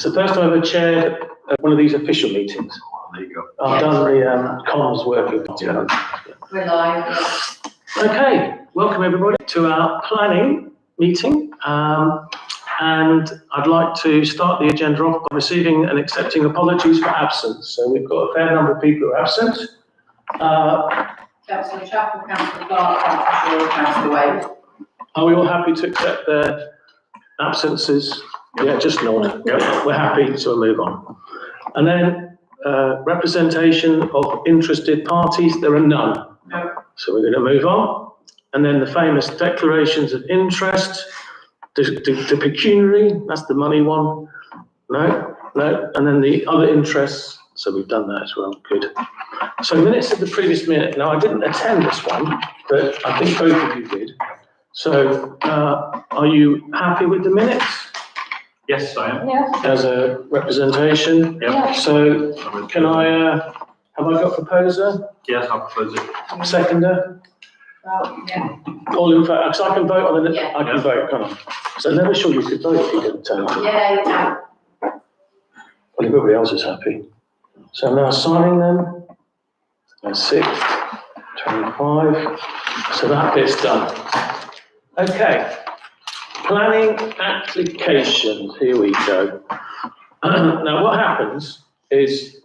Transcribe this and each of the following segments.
So first I've ever chaired one of these official meetings. There you go. I've done the comms working. We're live. Okay, welcome everybody to our planning meeting. And I'd like to start the agenda off by receiving and accepting apologies for absence. So we've got a fair number of people who are absent. Councillor Chapel, Councillor Clark, Councillor Shaw, Councillor Wade. Are we all happy to accept their absences? Yeah, just nod. Yep. We're happy, so we'll move on. And then representation of interested parties, there are none. No. So we're going to move on. And then the famous declarations of interest, the pecuniary, that's the money one. No. And then the other interests, so we've done that as well, good. So minutes of the previous minute. Now, I didn't attend this one, but I think both of you did. So are you happy with the minutes? Yes, I am. Yeah. As a representation? Yep. So can I, have I got a proposer? Yes, I'll propose it. Seconder? Yeah. All in favour? Because I can vote on the, Yeah. I can vote, can't I? So never sure you could vote if you didn't turn up. Yeah, you can. Well, everybody else is happy. So I'm now signing them. That's 6, 25. So that bit's done. Okay. Planning applications. Here we go. Now what happens is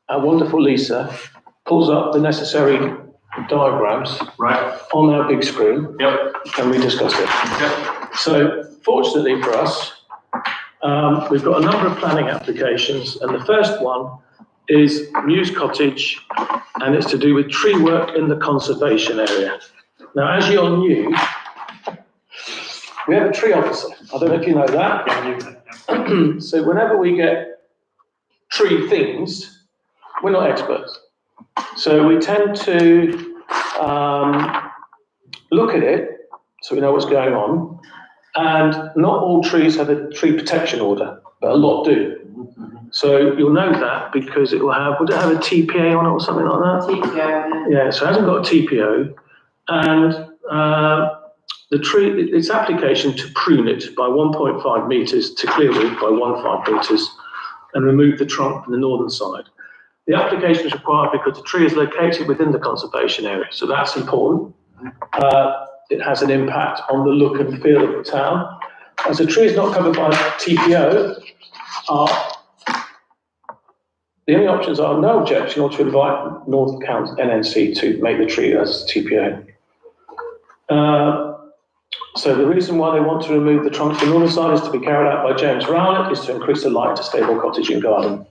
our wonderful Lisa pulls up the necessary diagrams Right. on our big screen. Yep. And we discuss it. Yep. So fortunately for us, we've got a number of planning applications, and the first one is Muse Cottage, and it's to do with tree work in the conservation area. Now, as you're new, we have a tree officer. I don't know if you know that. So whenever we get tree things, we're not experts. So we tend to look at it so we know what's going on. And not all trees have a tree protection order, but a lot do. So you'll know that because it will have, would it have a TPA on it or something like that? TPO. Yeah, so it hasn't got a TPO. And the tree, its application to prune it by 1.5 metres to clear it by 1.5 metres and remove the trunk from the northern side. The application is required because the tree is located within the conservation area, so that's important. It has an impact on the look and feel of the town. As a tree is not covered by TPO, the only options are no objection or to invite North County NNC to make the tree as TPO. So the reason why they want to remove the trunk from the northern side is to be carried out by James Rowlett, is to increase the light to stable cottage and garden.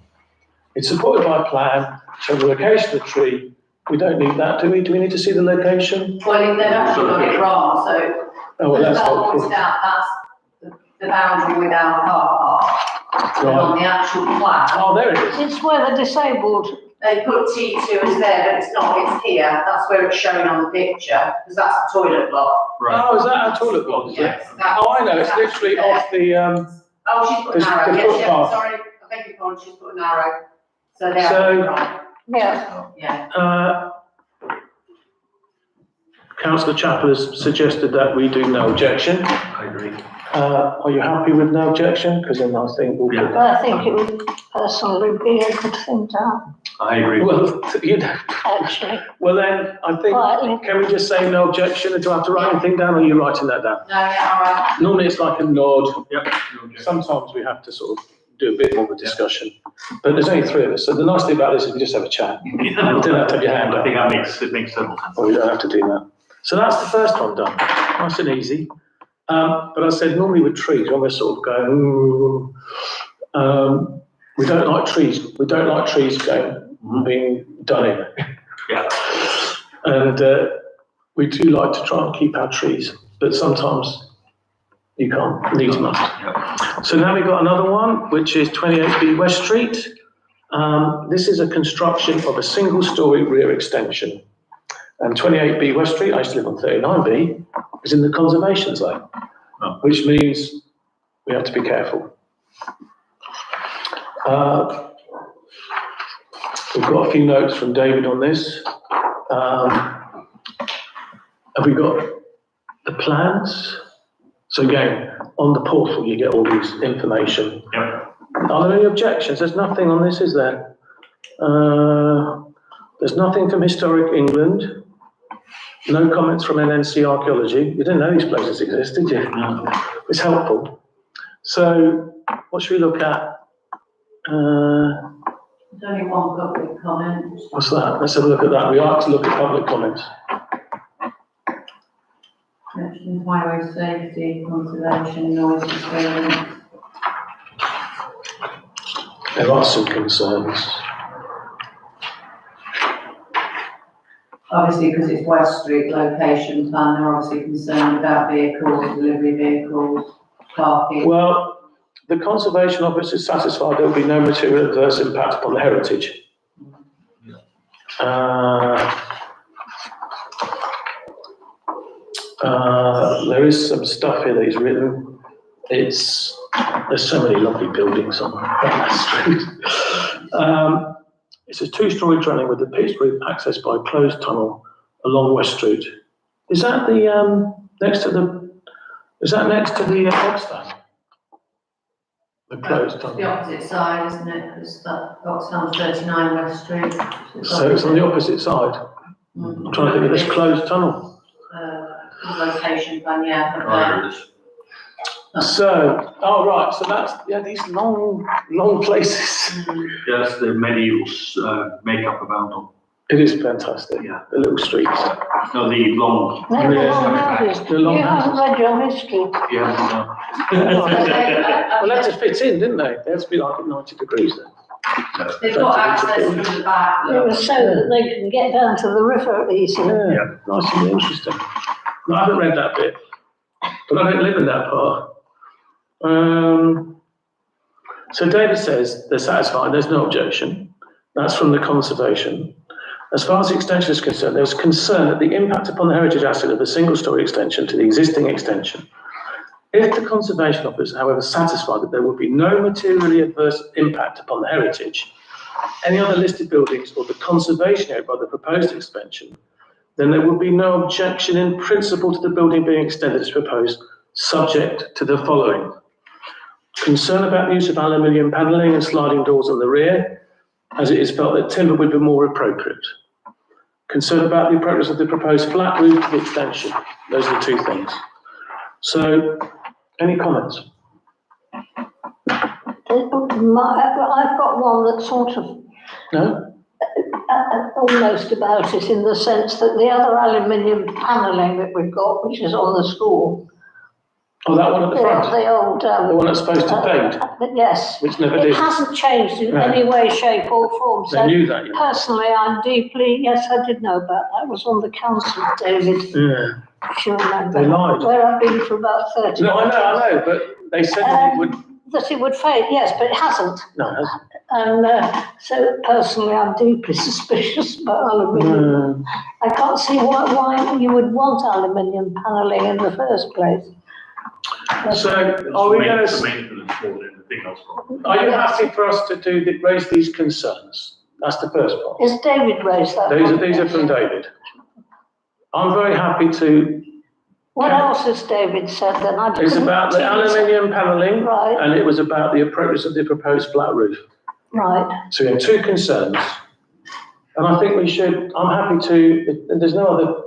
It's supported by a plan showing the location of the tree. We don't need that, do we? Do we need to see the location? Well, they've actually got it wrong, so. Oh, well, that's helpful. That's the boundary with our car park. And on the actual plan, Oh, there it is. It's where the disabled, they put T2 as there, but it's not, it's here. That's where it's shown on the picture, because that's the toilet block. Right. Oh, is that our toilet block, is it? Yes. that- Oh, I know, it's literally there. off the, Oh, she's put an the arrow, yes, footpath. sorry, I beg your pardon, she's put an arrow. So they're So- right, yeah, yeah. Councillor Chappell has suggested that we do no objection. I agree. Are you happy with no objection? Because then I think we'll Yeah. put but I think it would personally be a good thing to have, I agree. Well, you know, actually. well then, I think, Quietly. can we just say no objection? And do I have to write anything down, or are you writing that down? No, yeah, all right. Normally it's like a nod. Yep. No objection. Sometimes we have to sort of do a bit more of a discussion. But there's only 3 of us, so the nice thing about this is we just have a chat. Yeah. You don't have to have your hand I up. think that makes total sense. Or you don't have to do that. So that's the first one done. Nice and easy. But I said normally with trees, when we're sort of going, ooh, we don't like trees. We don't like trees being done in. Yeah. And we do like to try and keep our trees, but sometimes you can't. Needs must. Yeah. So now we've got another one, which is 28B West Street. This is a construction of a single-storey rear extension. And 28B West Street, I used to live on 39B, is in the conservation zone, which means we have to be careful. We've got a few notes from David on this. Have we got the plans? So again, on the portal, you get all this information. Yep. Are there any objections? There's nothing on this, is there? There's nothing from Historic England. No comments from NNC Archaeology. You didn't know these places exist, did you? No. It's helpful. So, what should we look at? There's only one public comment. What's that? Let's have a look at that. We like to look at public comments. Mentions highway safety, conservation, noise disturbance. There are some concerns. Obviously, because it's West Street location plan, they're obviously concerned about vehicles, delivery vehicles, parking. Well, the Conservation Office is satisfied there will be no material adverse impact upon the heritage. There is some stuff here that he's written. There's so many lovely buildings on that street. It's a two-storey dwelling with a pitched roof accessed by a closed tunnel along West Street. Is that the next to the Oxfam? The closed It's the tunnel. opposite side, isn't it? Because that Oxfam 39 West Street. So it's on the opposite side. I'm trying to think of this closed tunnel. Location plan, yeah. but, Right, it is. So, right, so that's, these long places. That's the medieval makeup about them. It is fantastic, Yeah. the little streets. No, the long. No, the long houses. The long You haven't read your history. Yeah. Well, they had to fit in, didn't they? They had to be like at 90 degrees then. They've got access from the back. It was so that they can get down to the river easily. Yeah, nice and interesting. No, I haven't read that bit, but I don't live in that part. So David says they're satisfied, there's no objection. That's from the conservation. As far as the extension is concerned, there's concern that the impact upon the heritage asset of a single-storey extension to the existing extension. If the Conservation Office, however, satisfied that there will be no materially adverse impact upon the heritage, any other listed buildings or the conservation area by the proposed expansion, then there will be no objection in principle to the building being extended as proposed, subject to the following. Concern about the use of aluminium panelling and sliding doors on the rear, as it is felt that timber would be more appropriate. Concern about the appropriateness of the proposed flat roof to the extension. Those are the two things. So, any comments? I've got one that sort of No? almost about it in the sense that the other aluminium panelling that we've got, which is on the school, Oh, that one at the front? the old, The one that's supposed to fade, yes, which never it did. hasn't changed in No. any way, shape or form. They So knew that, you know. personally, I'm deeply, yes, I did know about that. I was on the council, David, Yeah. if you remember. They lied. Where I've been for about 30 No, I know, but they said that it would, That it would fade, yes, but it hasn't. no, it hasn't. And so personally, I'm deeply suspicious about aluminium. I can't see why you would want aluminium panelling in the first place. So, are we going The to, maintenance more than anything else. are you happy for us to raise these concerns? That's the first part. Is David raised that? These are from David. I'm very happy to, What else has David said then? it's about the aluminium panelling, Right, and it was about the appropriateness of the proposed flat roof. right. So we have two concerns. And I think we should, I'm happy to, if there's no other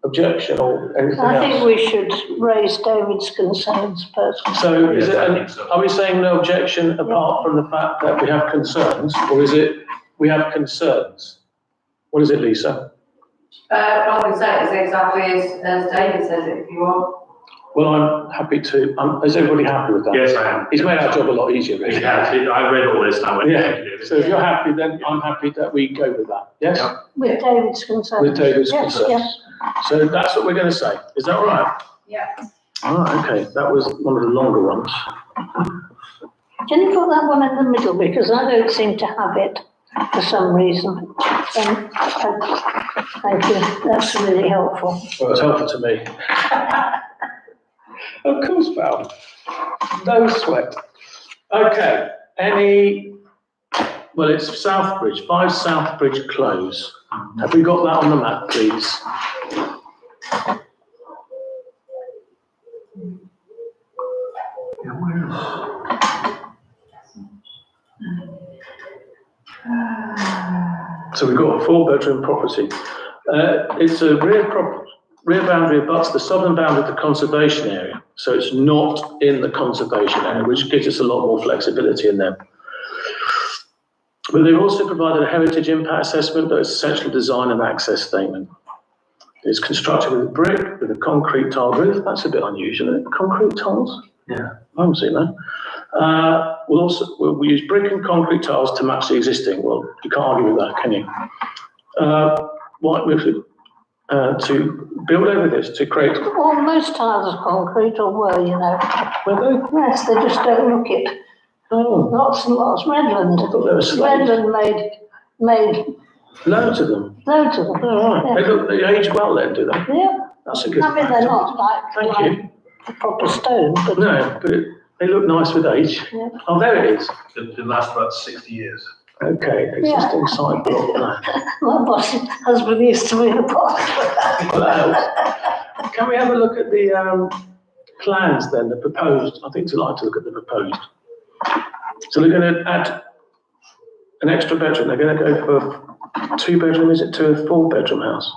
objection or anything I think else. we should raise David's concerns personally. So is Yes, I it, think so. are we saying no objection apart from the fact that we have concerns, or is it, we have concerns? What is it, Lisa? I can say it exactly as David says it if you want. Well, I'm happy to, is everybody happy with that? Yes, I am. He's made our job a lot easier, really. It has. I read all this now. Yeah, so if you're happy, then I'm happy that we go with that, yes? Yeah. With David's concerns. With David's Yes, concerns. yes. So that's what we're going to say, is that all right? Yeah. All right, okay, that was one of the longer ones. Can you put that one in the middle, because I don't seem to have it for some reason. Thank you, that's really helpful. Well, it's helpful to me. Of course, Val. No sweat. Okay, well, it's Southbridge, 5 Southbridge Close. Have we got that on the map, please? So we've got a 4-bedroom property. It's a rear boundary abuts the southern boundary of the conservation area. So it's not in the conservation area, which gives us a lot more flexibility in there. But they've also provided a heritage impact assessment, but it's essentially design and access statement. It's constructed with brick, with a concrete tile roof. That's a bit unusual, isn't it? Concrete tiles? Yeah. I haven't seen that. We'll use brick and concrete tiles to match the existing. Well, you can't argue with that, can you? White roof to build over this, to create. Well, most tiles are concrete, or were, you know. Were they? Yes, they just don't look it. Oh, Lots and lots. Redland. I thought they were slate. Redland made Loads of them. loads of them. Oh, right. They age well then, do they? Yeah. That's a good I mean, they're not Thank like you. a proper stone, but No, but they look nice with age. Yeah. Oh, there it is. It lasts about 60 years. Okay, existing site block plan. my boss's husband used to be the boss. Well, that helps. Can we have a look at the plans then, the proposed? I think I'd like to look at the proposed. So they're going to add an extra bedroom. They're going to go for 2-bedroom, is it, to a 4-bedroom house?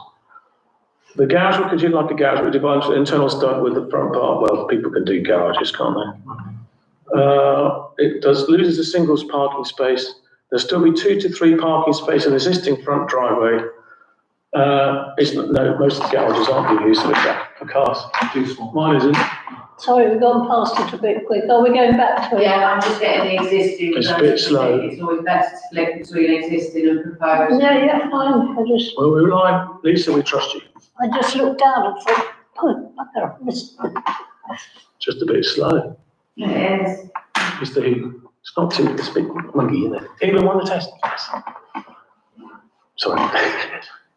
The garage will continue like a garage, but divided into internal stud with the front part. Well, people can do garages, can't they? It loses a singles parking space. There'll still be 2 to 3 parking spaces in the existing front driveway. Most of the garages aren't being used for cars. Too small. Mine isn't. Sorry, we've gone past it a bit quick. Are we going back to it? Yeah, I'm just getting the existing. It's a bit slow. It's always better to flip between existing and proposed. Yeah, fine. Well, we rely, Lisa, we trust you. I just looked down and thought, oh, bugger, I missed it. Just a bit slow. It is. Mr. Heaton. It's not too, it's a bit muggy, isn't it? Even won the test. Yes. Sorry.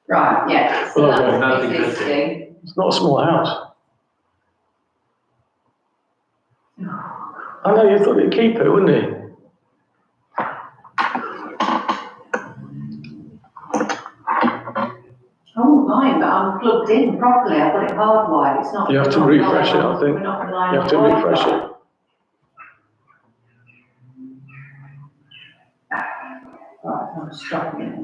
Right, yeah, so Well, okay. that's existing. It's not a small house. I know you thought you'd keep it, wouldn't you? I won't mind, but I'm plugged in properly, I've got it hardwired, it's not. You have to we're not refresh it, relying I think. We're not relying You on have to Wi-Fi. refresh it. Right, I'm stopping it.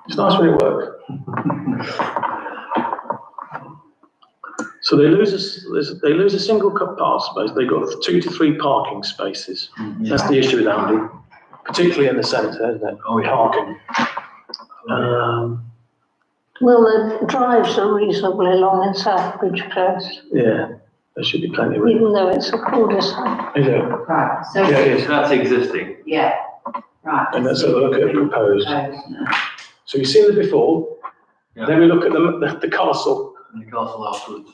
It's nice when it works. So they lose a single car space. They've got 2 to 3 parking spaces. That's the issue with Andy, particularly in the centre, isn't it? Oh, yeah. Parking. Well, the drives are reasonably long in Southbridge Close, Yeah, there should be plenty of room. even though it's a cul-de-sac. Is it? Right, so, Yeah, it is. That's existing. yeah, right. And let's have a look at proposed. Proposed now. So you've seen it before. Yeah. Then we look at the castle. And the castle afterwards.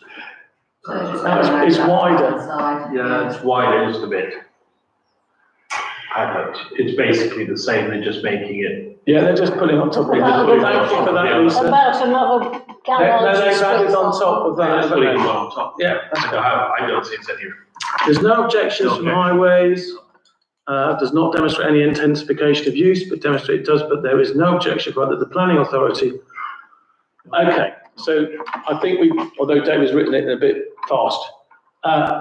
So just It's- have a it's look at wider. that side. Yeah, it's wider just a bit. It's basically the same, they're just making it. Yeah, they're just putting on top of it. About Thank you for that, Lisa. About another No, garage. they've added on top of that. That's haven't putting they? one on top. Yeah, that's good. I don't see it's any. There's no objections from Okay. highways. Does not demonstrate any intensification of use, but demonstrate it does, but there is no objection from the planning authority. Okay, so I think although David's written it in a bit fast,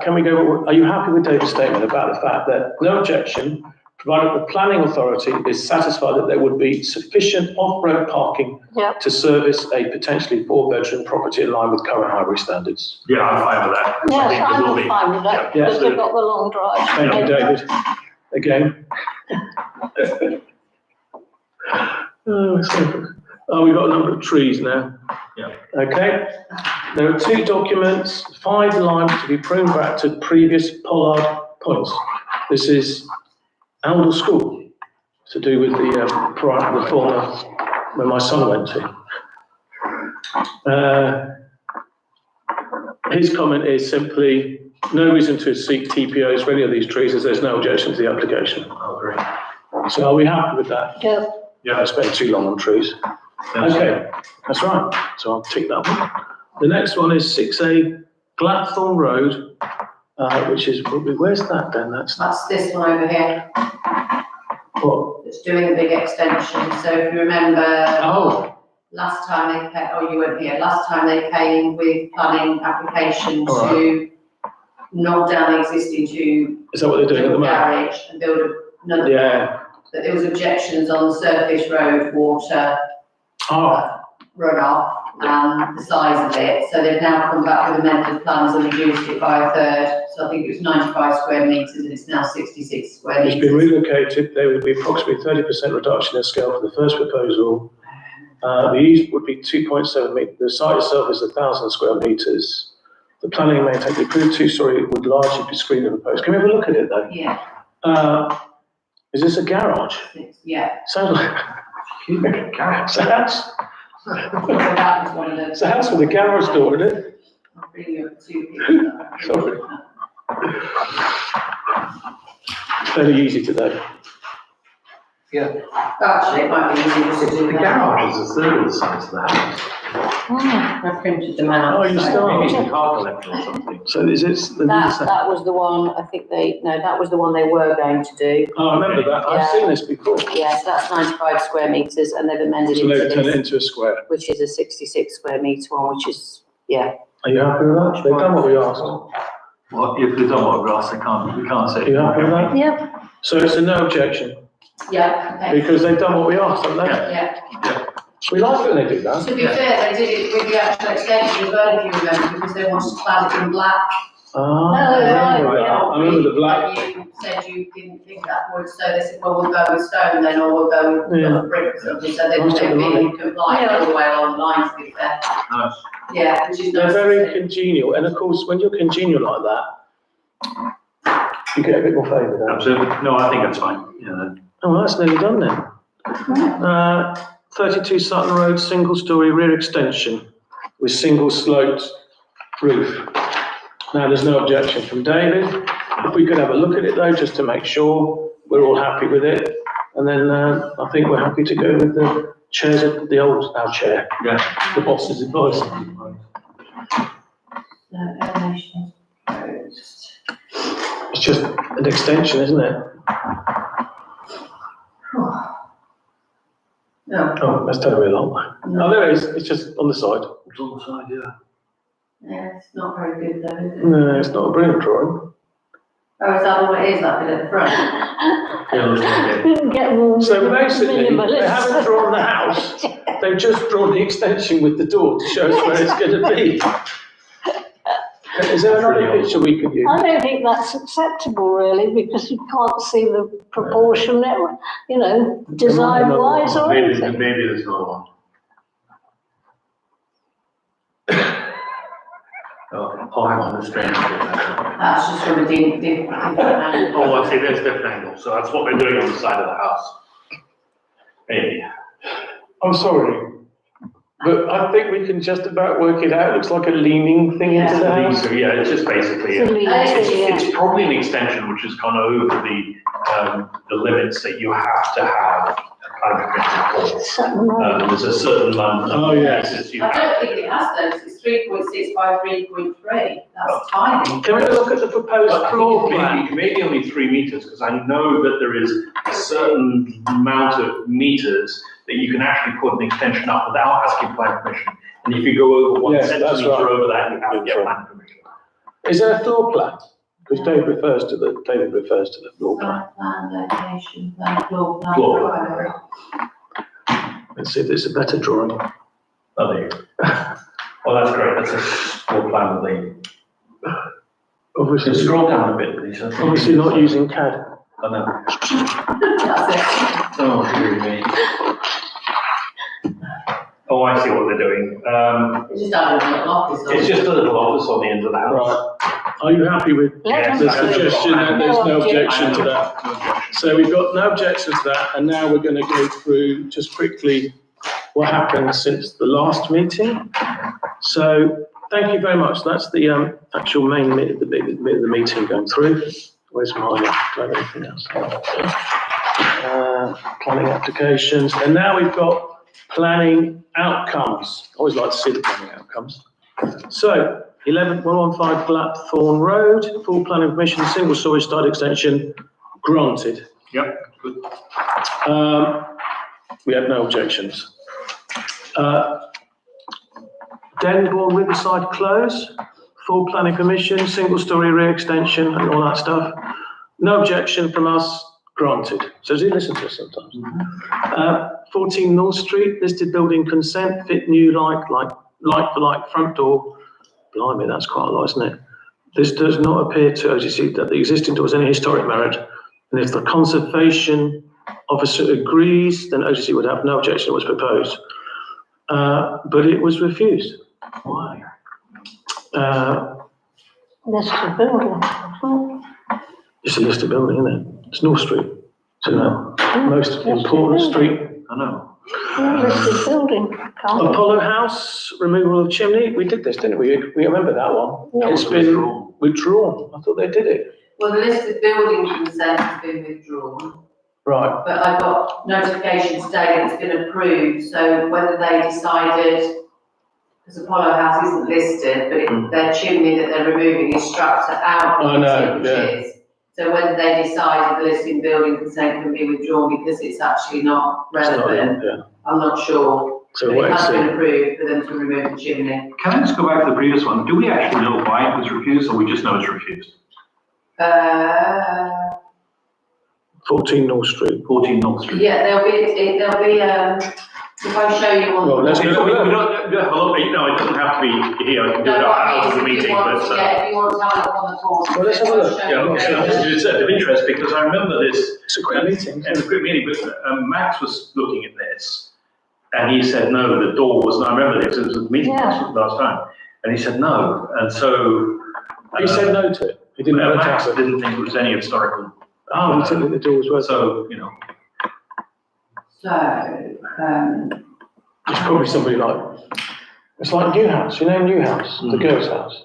can we go, are you happy with David's statement about the fact that no objection, provided the planning authority is satisfied that there would be sufficient off-road parking Yeah. to service a potentially 4-bedroom property in line with current highway standards? Yeah, I'm fine with that. I Yes, think it will I'm be. fine with that, Yeah, because they've got the long drive. Thank you, David. Again. We've got a number of trees now. Yeah. Okay. There are 2 documents, 5 lines to be pruned back to previous pollard points. This is Aldle School, to do with the former, where my son went to. His comment is simply, no reason to seek TPOs for any of these trees as there's no objection to the application. Oh, great. So are we happy with that? Yeah. Yeah, I spent too long on trees. Okay, that's right. So I'll tick that one. The next one is 6A Gladthorne Road, which is, where's that then? That's That's this one over here, what? it's doing a big extension, so if you remember. Oh. Last time they came, oh, you weren't here, last time they came with planning application All to knock down the existing Is that what they're doing at the moment? garage and build a another, Yeah. that there was objections on surface road water Oh, runoff and the size of it. So they've now come back with amended plans and reduced it by a third. So I think it was 95 square metres and it's now 66 square it's been metres. relocated. There would be approximately 30% reduction in scale for the first proposal. The east would be 2.7 metres. The site itself is 1,000 square metres. The planning may take the approved two-storey would largely be screened and proposed. Can we have a look at it though? Yeah, Is this a garage? yeah. Sounds like it's a house. So that was one of It's the, a house with a garage door in it. I'll bring you up two pictures. Sorry. Fairly easy today. Actually, it might be easier just to do The that. garage is a third of the size of the house. I printed them out. Oh, you so- still- Maybe it's a car collector or something. So is it the That was the one, I think that was the one they were going to do. Oh, I remember that. I've seen this before. Yes, that's 95 square metres and they've amended So it they've to turned it this, into a square. which is a 66 square metre one, which is, yeah. Are you happy with that? They've done what we asked. Well, if they've done what we've asked, we can't say. Are you happy with that? Yeah, So it's a no objection, Yeah, okay. because they've done what we asked, haven't they? Yeah. We like it when they do that. To be fair, they did it with the actual extension as well, if you remember, because they wanted to clad it in black. Ah, right, I remember the black. And you said you didn't think that would, so they said, well, we'll go with stone then, or we'll go with Yeah. brick or something, so they've Nice to have the been money. compliant all the way along the line, to be fair. Nice. Yeah, which is They're nice. to very see. congenial, and of course, when you're congenial like that, you get a bit more favour, don't you? Absolutely. No, I think that's fine. Yeah. Oh, that's nearly done then. 32 Sutton Road, single storey rear extension with single sloped roof. Now, there's no objection from David. If we could have a look at it though, just to make sure we're all happy with it. And then, I think we're happy to go with the chairs, our chair, Yeah. the boss's advice. Elevation closed. It's just an extension, isn't it? No, Oh, that's terribly long. Oh, there it is. It's just on the side. It's on the side, yeah. yeah, it's not very good though, is it? No, it's not a brilliant drawing. Oh, is that all it is, that bit at the front? Yeah, looks like it. we can get more So basically, they minimalist. haven't drawn the house, they've just drawn the extension with the door to show us where it's going to be. Is there another picture we could use? I don't think that's acceptable really, because you can't see the proportion, design wise or anything. Maybe there's another one. Oh, hang on, there's strange. That's just from a different angle. Oh, I see, there's a different angle, so that's what they're doing on the side of the house. Maybe. I'm sorry, but I think we can just about work it out. It looks like a leaning thing into the house. So, yeah, it's just basically, It's a lean it's to, probably an extension which has gone over the limits that you have to have kind of permission for. Sutton Road. There's a certain amount of Oh, yes. places you I have. don't think it has those, it's 3.6 by 3.3, that's tiny. Can we have a look at the proposed But I floor think plan? it's maybe only 3 meters, because I know that there is a certain amount of meters that you can actually put an extension up without asking planning permission. And if you go over 1 Yes, that's centimeter right. over that, you have to get planning permission. Is there a floor plan? Because David refers to the floor plan. Site plan, location, plan, floor plan. Floor right. Let's see if there's a better drawing. Oh, there you go. Well, that's great, that's a floor plan that they, Obviously, scroll down a bit, please. obviously not using CAD. I know. That's it. Oh, dear me. Oh, I see what they're doing. It's just added a little office. It's just a little office on the end of the house. Right. Are you happy with Yes, the I have no suggestion problem. and there's no No objection to that? No objection. So we've got no objection to that, and now we're going to go through just quickly what happened since the last meeting. So thank you very much. That's the actual main bit of the meeting going through. Where's my, do I have anything else? Planning applications, and now we've got planning outcomes. I always like to see the planning outcomes. So 115 Blackthorn Road, full planning permission, single storey style extension, granted. Yep, good. We have no objections. Denbourne Riverside Close, full planning permission, single storey rear extension and all that stuff. No objection from us. granted. So does he listen to us sometimes? 14 North Street, listed building consent, fit new like for like front door. Blimey, that's quite a lot, isn't it? This does not appear to OGC that the existing door has any historic merit. And if the conservation officer agrees, then OGC would have no objection to what was proposed. But it was refused. Why? Listed building. It's a listed building, isn't it? It's North Street. It's the most important street. I know. Listed building. Can't Apollo House, removal of chimney. We did this, didn't we? We remember that one. Yeah. It's been withdrawn. I thought they did it. Well, the listed building consent has been withdrawn, Right. but I got notification today that it's been approved, so whether they decided, because Apollo House isn't listed, but their chimney that they're removing is structure out. I know, which yeah. is. So whether they decided the listed building consent can be withdrawn because it's actually not It's not relevant, in, yeah. I'm not sure. So But wait it and has been see. approved for them to remove the chimney. Can I just go back to the previous one? Do we actually know why it was refused, or we just know it's refused? 14 North Street. 14 North Street. Yeah, there'll be, if I show you on. Well, let's We go don't, for that. you know, it doesn't have to be here, I can do No, it what I out of the mean is if meeting, you want, but, yeah, if you want to have a look on the course. Well, let's have a look. it's of interest, because I remember this, It's a quick meeting. it was a quick meeting, but Max was looking at this, and he said, no, the door was, I remember this, it was a meeting Yeah. last time, and he said no, and so. He said no to it. He didn't want to Max tax it. didn't think it was any historical, Oh, he said that the door was worth. so, you know. So, It's probably somebody like, it's like Newhouse, you know Newhouse, the girls' house.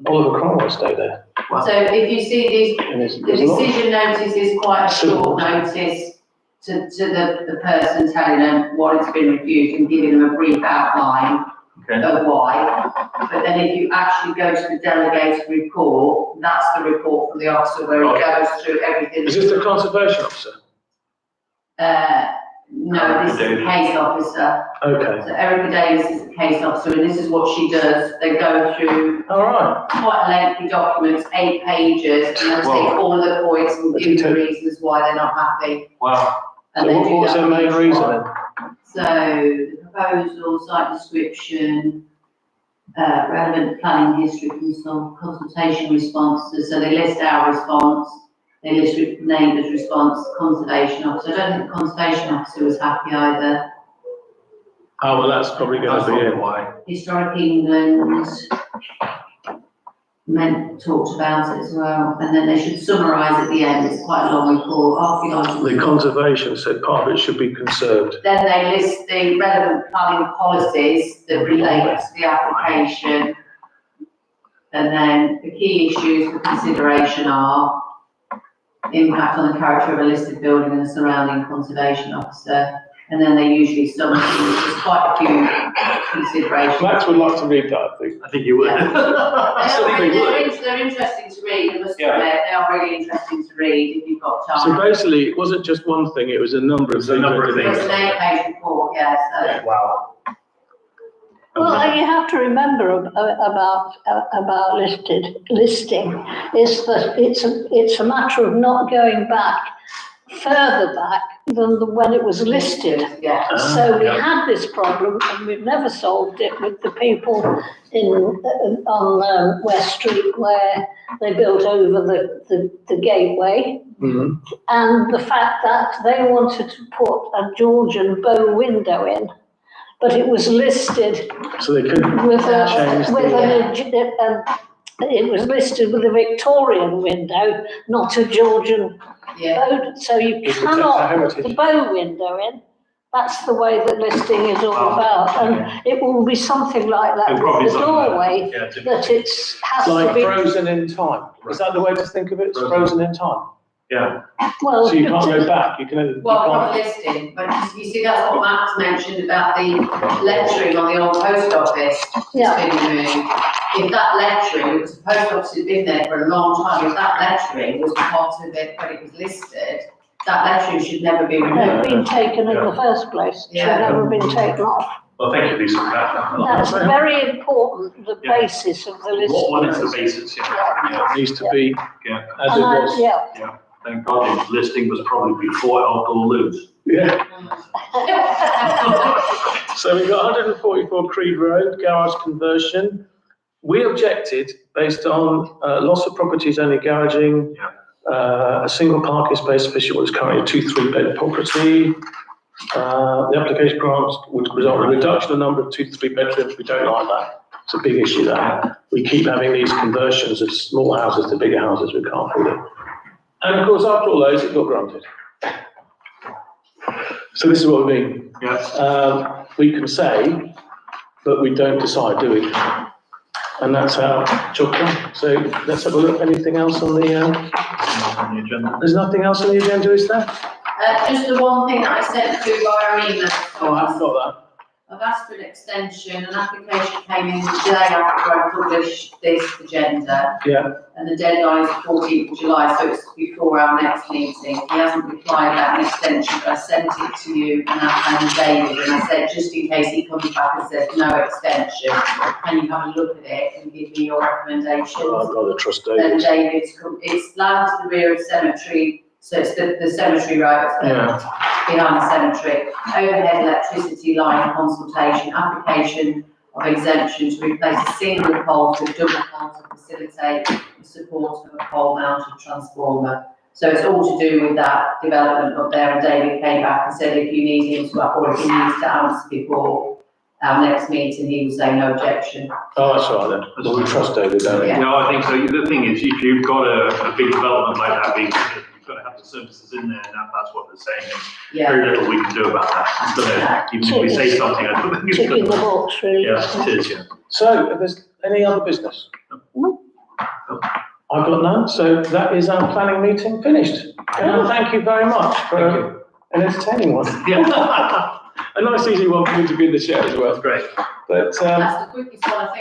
Oliver Cromwell stayed there. so if you see these, And the there's a lot of- decision notice is quite a Civil. short notice to the person telling them what has been refused and giving them a brief outline Okay. of why. But then if you actually go to the delegated report, that's the report from the officer where it goes through everything. Is this the conservation officer? No, this is the case officer. Okay. So Erica Davis is the case officer, and this is what she does. They go through All right. quite lengthy documents, 8 pages, and they'll take all of the points and give the reasons why they're not happy. Wow. And So they what do was that their main each reason one. then? So the proposal, site description, relevant planning history, consultation responses. So they list our response, they list neighbours' response, conservation officer. I don't think the conservation officer was happy either. Oh, well, that's probably going to be it. Why? Historic England talked about it as well, and then they should summarise at the end. It's quite a long report. The conservation said part of it should be conserved. Then they list the relevant planning policies that relate to the application. And then the key issues for consideration are impact on the character of a listed building and the surrounding conservation officer. And then they usually sum up, there's quite a few considerations. Blacks would like to read that, I think. I think you would. They're interesting to read, I must admit, they are really interesting to read if you've got So time. basically, it wasn't just one thing, it was a number of It's a things. number of It's things. an 8-page report, yeah, so. Wow. Well, you have to remember about listing is that it's a matter of not going back further back than when it was listed. Yeah. So we yeah. had this problem and we've never solved it with the people on West Street where they built over the gateway. Mhm. And the fact that they wanted to put a Georgian bow window in, but it was listed So they couldn't with change it was listed with a Victorian window, not a Georgian Yeah. bow. So you to protect the cannot put heritage. the bow window in. That's the way that listing is all Oh, about. And it will be something like that It probably with is the like that. doorway, Yeah, typically. that it's has It's to like be, frozen in time. Is that the way to think of it? It's frozen in time. Yeah. well, So you can't go back, you can only, you Well, can't. not listing, but you see, that's what Max mentioned about the lettering on the old post office. yeah. Being removed. If that lettering, because the post office had been there for a long time, if that lettering was part of it when it was listed, that lettering should never be They've removed. been taken in the first place, should Yeah. never have been taken off. Well, thank you, Lisa, for that. That's very important, the Yeah. basis of the listing. What is the basis? Yeah. Yeah, it needs to be Yeah. as it And was. yeah, Thank God its listing was probably before Alcohol Lose. Yeah. So we've got 144 Creed Road, garage conversion. We objected based on loss of properties only garaging, a single parking space sufficient, what is currently a 2 3-bed property. The application grant would result in a reduction of number of 2 to 3 bedrooms. We don't like that. It's a big issue there. We keep having these conversions of small houses to bigger houses. We can't afford it. And of course, after all those, it got granted. So this is what we mean. Yeah. We can say, but we don't decide, do we? And that's our job done. So let's have a look. Anything else on the agenda? There's nothing else on the agenda, is there? Just the one thing that I sent through via email. Oh, I've got I've asked for an extension. An application came in the day after I published this agenda. that. Yeah. And the deadline is 14th of July, so it's before our next meeting. He hasn't replied about an extension, but I sent it to you and David, and I said, just in case he comes back and says no extension, can you have a look at it and give me your recommendations? Oh, I'd rather trust Then David. it's land to the rear of cemetery, so it's the cemetery road behind the cemetery. Overhead electricity line consultation, application of exemption to replace a single pole to a double pole to facilitate the support of a pole mounted transformer. So it's all to do with that development up there, and David came back and said if you need him to, or if he needs to answer before our next meeting, he would say no objection. Oh, that's all right then. Well, we trust David, don't we? Yeah. No, I think so. The thing is, if you've got a big development like that, you've got to have the services in there, and that's what they're saying. There's Yeah. very little we can do about that. It's gonna, even if we say something, I don't think it's Ticking the gonna. box, really. Yeah, it is, yeah. So, if there's any other business? No. I've got none, so that is our planning meeting finished. And thank you very much for an entertaining one. Yeah. A nice easy one for me to be in the chair as well. Great. But, That's the quickest one I think.